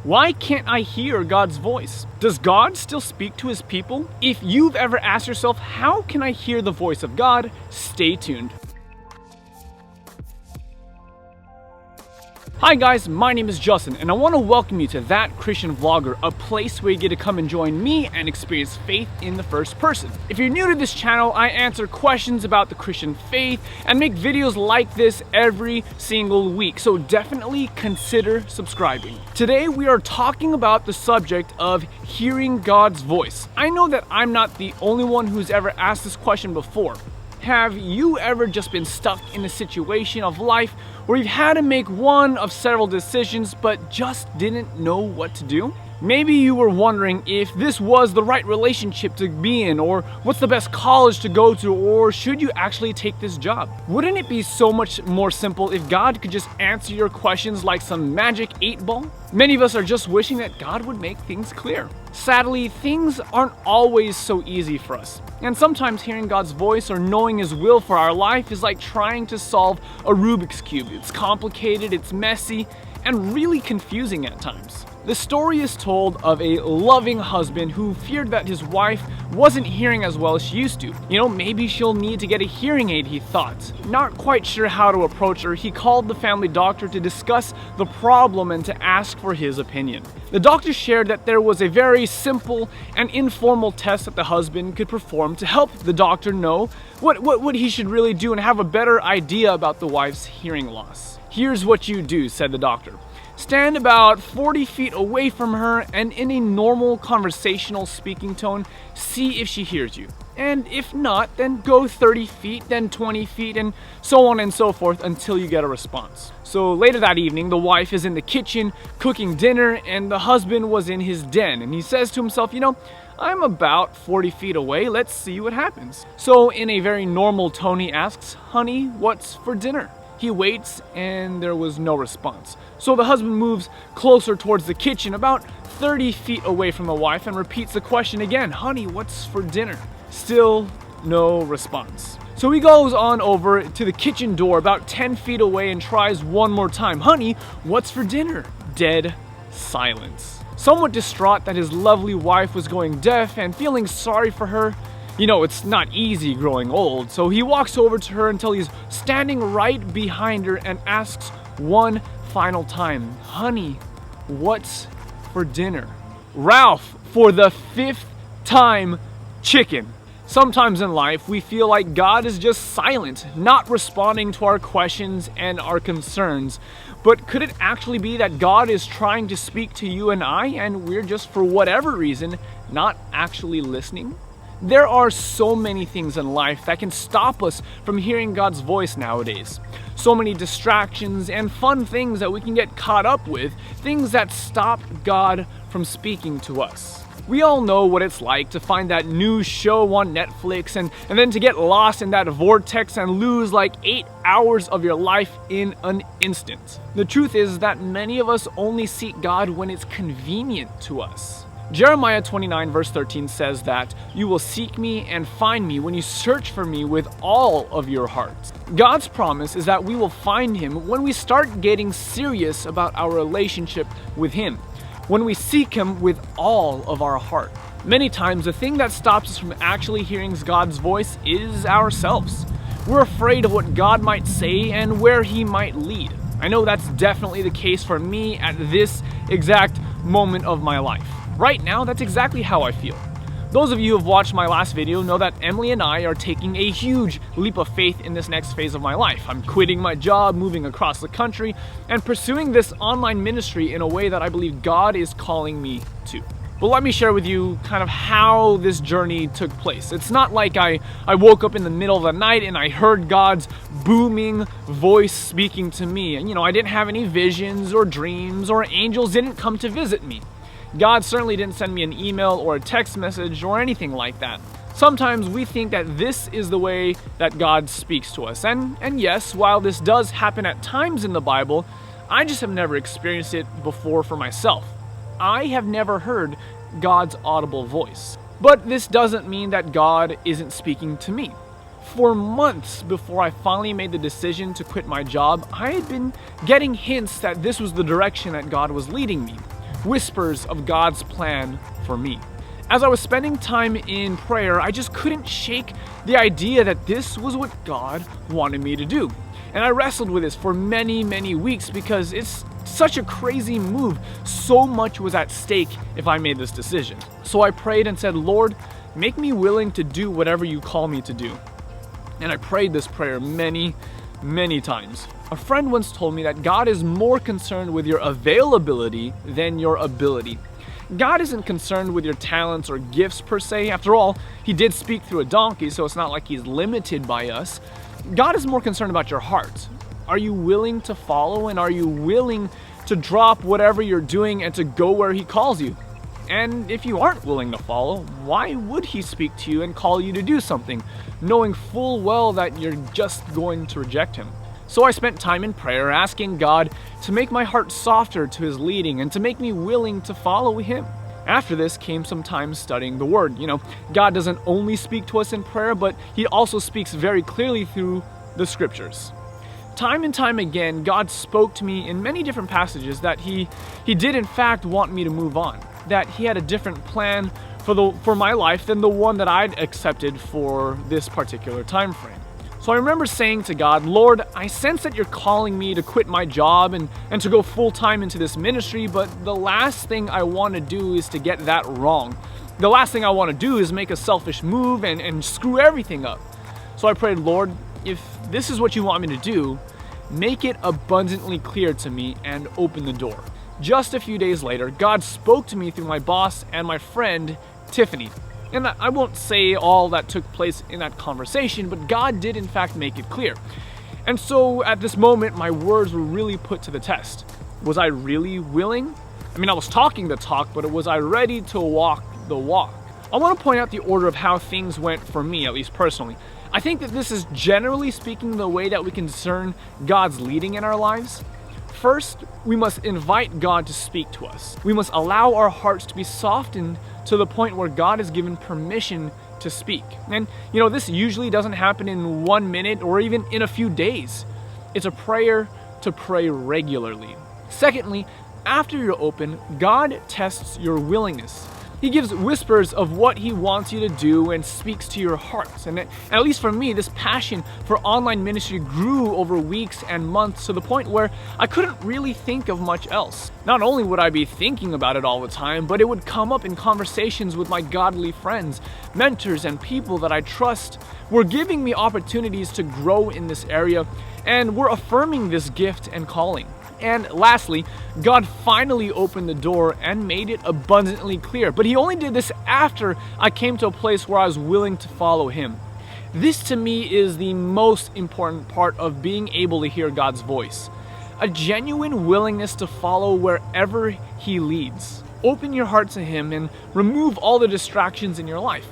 Why can't I hear God's voice? Does God still speak to his people? If you've ever asked yourself, how can I hear the voice of God? Stay tuned. Hi guys, my name is Justin, and I want to welcome you to That Christian Vlogger, a place where you get to come and join me and experience faith in the first person. If you're new to this channel, I answer questions about the Christian faith and make videos like this every single week, so definitely consider subscribing. Today we are talking about the subject of hearing God's voice. I know that I'm not the only one who's ever asked this question before. Have you ever just been stuck in a situation of life where you've had to make one of several decisions but just didn't know what to do? Maybe you were wondering if this was the right relationship to be in, or what's the best college to go to, or should you actually take this job? Wouldn't it be so much more simple if God could just answer your questions like some magic 8-ball? Many of us are just wishing that God would make things clear. Sadly, things aren't always so easy for us. And sometimes hearing God's voice or knowing His will for our life is like trying to solve a Rubik's Cube. It's complicated, it's messy, and really confusing at times. The story is told of a loving husband who feared that his wife wasn't hearing as well as she used to. Maybe she'll need to get a hearing aid, he thought. Not quite sure how to approach her, he called the family doctor to discuss the problem and to ask for his opinion. The doctor shared that there was a very simple and informal test that the husband could perform to help the doctor know what he should really do and have a better idea about the wife's hearing loss. "Here's what you do," said the doctor. "Stand about 40 feet away from her and in a normal conversational speaking tone, see if she hears you. And if not, then go 30 feet, then 20 feet, and so on and so forth until you get a response." So later that evening, the wife is in the kitchen cooking dinner and the husband was in his den, and he says to himself, I'm about 40 feet away, let's see what happens. So in a very normal tone, he asks, "Honey, what's for dinner?" He waits and there was no response. So the husband moves closer towards the kitchen, about 30 feet away from the wife, and repeats the question again, "Honey, what's for dinner?" Still no response. So he goes on over to the kitchen door about 10 feet away and tries one more time, "Honey, what's for dinner?" Dead silence. Somewhat distraught that his lovely wife was going deaf and feeling sorry for her, it's not easy growing old, so he walks over to her until he's standing right behind her and asks one final time, "Honey, what's for dinner?" Ralph, for the 5th time, chicken. Sometimes in life, we feel like God is just silent, not responding to our questions and our concerns. But could it actually be that God is trying to speak to you and I, and we're just, for whatever reason, not actually listening? There are so many things in life that can stop us from hearing God's voice nowadays. So many distractions and fun things that we can get caught up with, things that stop God from speaking to us. We all know what it's like to find that new show on Netflix and then to get lost in that vortex and lose like 8 hours of your life in an instant. The truth is that many of us only seek God when it's convenient to us. Jeremiah 29 verse 13 says that you will seek me and find me when you search for me with all of your heart. God's promise is that we will find Him when we start getting serious about our relationship with Him, when we seek Him with all of our heart. Many times the thing that stops us from actually hearing God's voice is ourselves. We're afraid of what God might say and where He might lead. I know that's definitely the case for me at this exact moment of my life. Right now, that's exactly how I feel. Those of you who have watched my last video know that Emily and I are taking a huge leap of faith in this next phase of my life. I'm quitting my job, moving across the country, and pursuing this online ministry in a way that I believe God is calling me to. But let me share with you kind of how this journey took place. It's not like I woke up in the middle of the night and I heard God's booming voice speaking to me. And I didn't have any visions or dreams, or angels didn't come to visit me. God certainly didn't send me an email or a text message or anything like that. Sometimes we think that this is the way that God speaks to us. And yes, while this does happen at times in the Bible, I just have never experienced it before for myself. I have never heard God's audible voice. But this doesn't mean that God isn't speaking to me. For months before I finally made the decision to quit my job, I had been getting hints that this was the direction that God was leading me. whispers of God's plan for me. As I was spending time in prayer, I just couldn't shake the idea that this was what God wanted me to do. And I wrestled with this for many, many weeks because it's such a crazy move. So much was at stake if I made this decision. So I prayed and said, Lord, make me willing to do whatever you call me to do. And I prayed this prayer many, many times. A friend once told me that God is more concerned with your availability than your ability. God isn't concerned with your talents or gifts per se. After all, he did speak through a donkey, so it's not like he's limited by us. God is more concerned about your heart. Are you willing to follow, and are you willing to drop whatever you're doing and to go where he calls you? And if you aren't willing to follow, why would he speak to you and call you to do something, knowing full well that you're just going to reject him? So I spent time in prayer asking God to make my heart softer to his leading and to make me willing to follow him. After this came some time studying the Word. God doesn't only speak to us in prayer, but he also speaks very clearly through the Scriptures. Time and time again, God spoke to me in many different passages that he did in fact want me to move on, that he had a different plan for my life than the one that I'd accepted for this particular time frame. So I remember saying to God, Lord, I sense that you're calling me to quit my job and to go full-time into this ministry, but the last thing I want to do is to get that wrong. The last thing I want to do is make a selfish move and screw everything up. So I prayed, Lord, if this is what you want me to do, make it abundantly clear to me and open the door. Just a few days later, God spoke to me through my boss and my friend, Tiffany. And I won't say all that took place in that conversation, but God did in fact make it clear. And so at this moment, my words were really put to the test. Was I really willing? I was talking the talk, but was I ready to walk the walk? I want to point out the order of how things went for me, at least personally. I think that this is generally speaking the way that we can discern God's leading in our lives. First, we must invite God to speak to us. We must allow our hearts to be softened to the point where God is given permission to speak. And this usually doesn't happen in 1 minute or even in a few days. It's a prayer to pray regularly. Secondly, after you're open, God tests your willingness. He gives whispers of what he wants you to do and speaks to your hearts. And at least for me, this passion for online ministry grew over weeks and months to the point where I couldn't really think of much else. Not only would I be thinking about it all the time, but it would come up in conversations with my godly friends, mentors, and people that I trust were giving me opportunities to grow in this area and were affirming this gift and calling. And lastly, God finally opened the door and made it abundantly clear. But he only did this after I came to a place where I was willing to follow him. This to me is the most important part of being able to hear God's voice. A genuine willingness to follow wherever he leads. Open your heart to him and remove all the distractions in your life.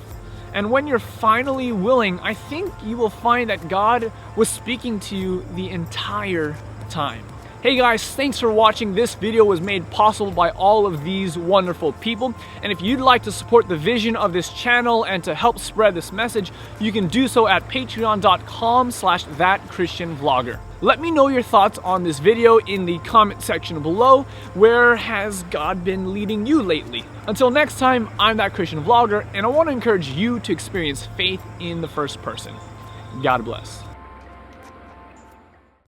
And when you're finally willing, I think you will find that God was speaking to you the entire time. Hey guys, thanks for watching. This video was made possible by all of these wonderful people. And if you'd like to support the vision of this channel and to help spread this message, you can do so at patreon.com/thatchristianvlogger. Let me know your thoughts on this video in the comment section below. Where has God been leading you lately? Until next time, I'm That Christian Vlogger, and I want to encourage you to experience faith in the first person. God bless.